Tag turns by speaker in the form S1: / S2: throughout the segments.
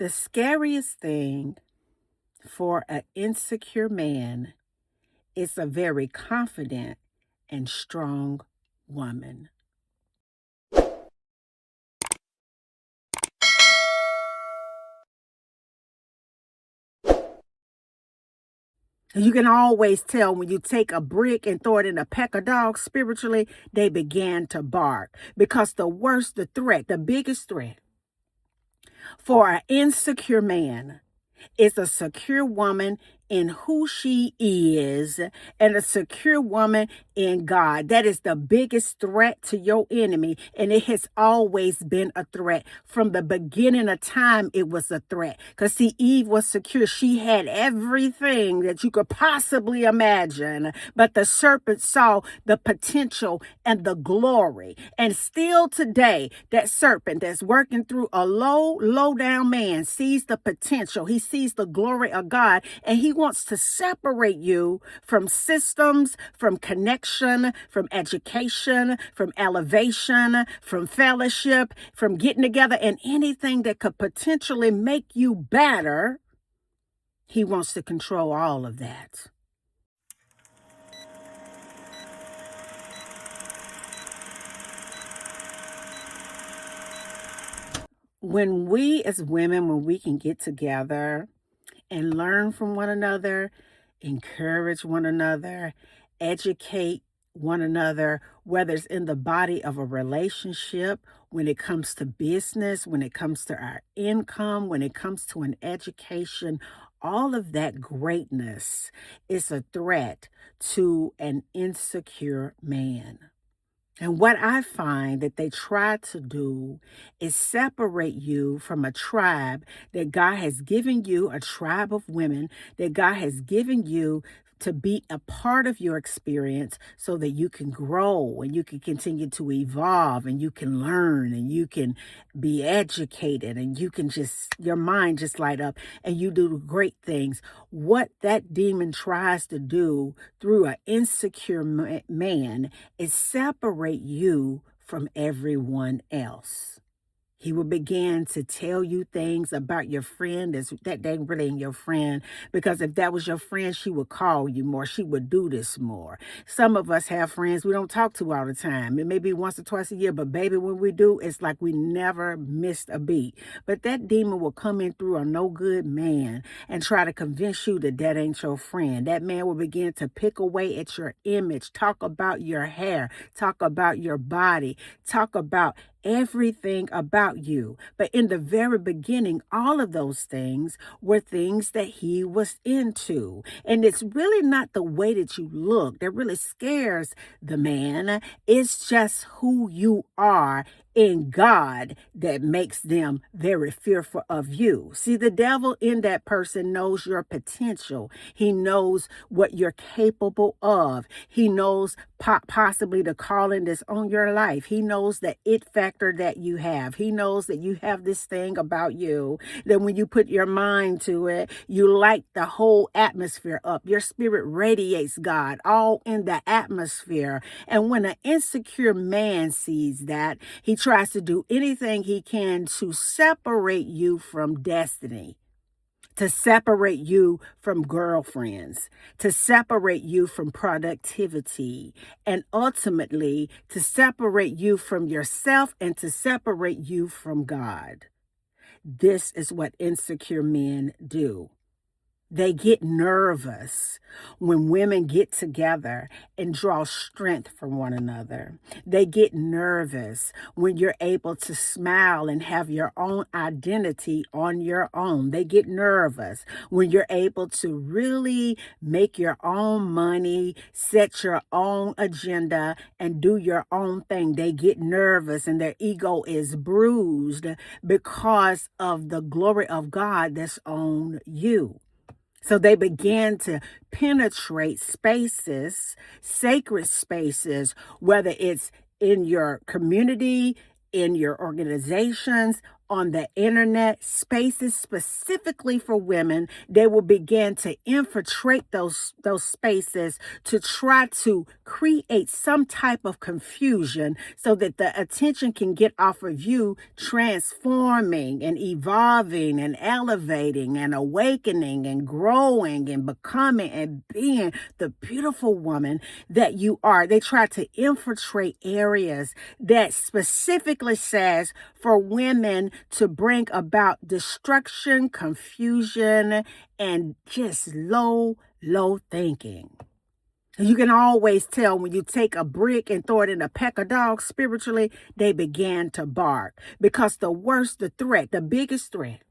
S1: The scariest thing for an insecure man is a very confident and strong woman. You can always tell when you take a brick and throw it in a pack of dogs spiritually, they began to bark. Because the biggest threat for an insecure man is a secure woman in who she is and a secure woman in God. That is the biggest threat to your enemy. And it has always been a threat. From the beginning of time, it was a threat. Because see, Eve was secure. She had everything that you could possibly imagine. But the serpent saw the potential and the glory. And still today, that serpent that's working through a low down man sees the potential. He sees the glory of God, and he wants to separate you from systems, from connection, from education, from elevation, from fellowship, from getting together, and anything that could potentially make you better. He wants to control all of that. When we as women, when we can get together and learn from one another, encourage one another, educate one another, whether it's in the body of a relationship, when it comes to business, when it comes to our income, when it comes to an education, all of that greatness is a threat to an insecure man. And what I find that they try to do is separate you from a tribe that God has given you, a tribe of women that God has given you to be a part of your experience so that you can grow and you can continue to evolve and you can learn and you can be educated and you can your mind just light up and you do great things. What that demon tries to do through an insecure man is separate you from everyone else. He will begin to tell you things about your friend that they really ain't your friend. Because if that was your friend, she would call you more. She would do this more. Some of us have friends we don't talk to all the time. It may be once or twice a year, but baby, when we do, it's like we never missed a beat. But that demon will come in through a no good man and try to convince you that that ain't your friend. That man will begin to pick away at your image, talk about your hair, talk about your body, talk about everything about you. But in the very beginning, all of those things were things that he was into. And it's really not the way that you look that really scares the man. It's just who you are in God that makes them very fearful of you. See, the devil in that person knows your potential. He knows what you're capable of. He knows possibly the calling that's on your life. He knows the it factor that you have. He knows that you have this thing about you that when you put your mind to it, you light the whole atmosphere up. Your spirit radiates God all in the atmosphere. And when an insecure man sees that, he tries to do anything he can to separate you from destiny, to separate you from girlfriends, to separate you from productivity, and ultimately to separate you from yourself and to separate you from God. This is what insecure men do. They get nervous when women get together and draw strength from one another. They get nervous when you're able to smile and have your own identity on your own. They get nervous when you're able to really make your own money, set your own agenda, and do your own thing. They get nervous and their ego is bruised because of the glory of God that's on you. So they began to penetrate spaces, sacred spaces, whether it's in your community, in your organizations, on the internet, spaces specifically for women. They will begin to infiltrate those spaces to try to create some type of confusion so that the attention can get off of you transforming and evolving and elevating and awakening and growing and becoming and being the beautiful woman that you are. They try to infiltrate areas that specifically says for women to bring about destruction, confusion, and just low thinking. You can always tell when you take a brick and throw it in a pack of dogs spiritually, they begin to bark. Because the threat, the biggest threat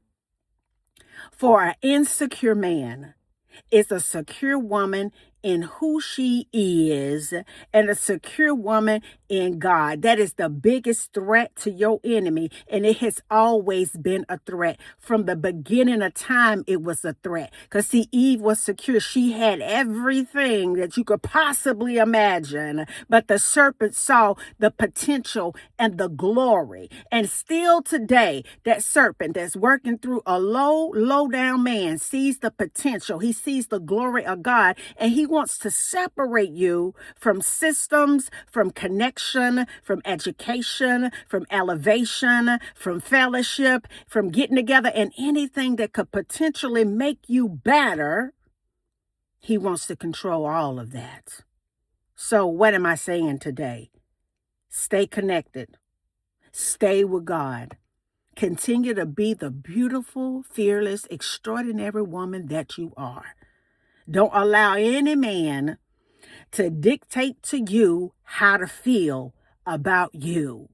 S1: for an insecure man is a secure woman in who she is and a secure woman in God. That is the biggest threat to your enemy. And it has always been a threat. From the beginning of time, it was a threat. Because see, Eve was secure. She had everything that you could possibly imagine. But the serpent saw the potential and the glory. And still today, that serpent that's working through a low down man sees the potential. He sees the glory of God, and he wants to separate you from systems, from connection, from education, from elevation, from fellowship, from getting together, and anything that could potentially make you better. He wants to control all of that. So what am I saying today? Stay connected. Stay with God. Continue to be the beautiful, fearless, extraordinary woman that you are. Don't allow any man to dictate to you how to feel about you.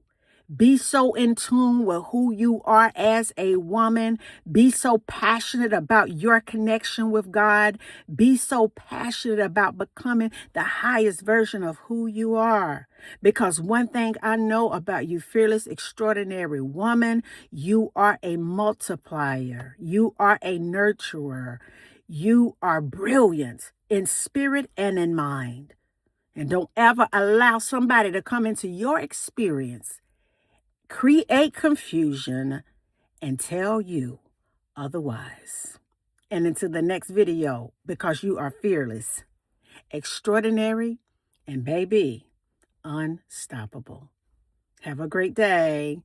S1: Be so in tune with who you are as a woman. Be so passionate about your connection with God. Be so passionate about becoming the highest version of who you are. Because one thing I know about you, fearless, extraordinary woman, you are a multiplier. You are a nurturer. You are brilliant in spirit and in mind. And don't ever allow somebody to come into your experience, create confusion, and tell you otherwise. And into the next video, because you are fearless, extraordinary, and baby, unstoppable. Have a great day.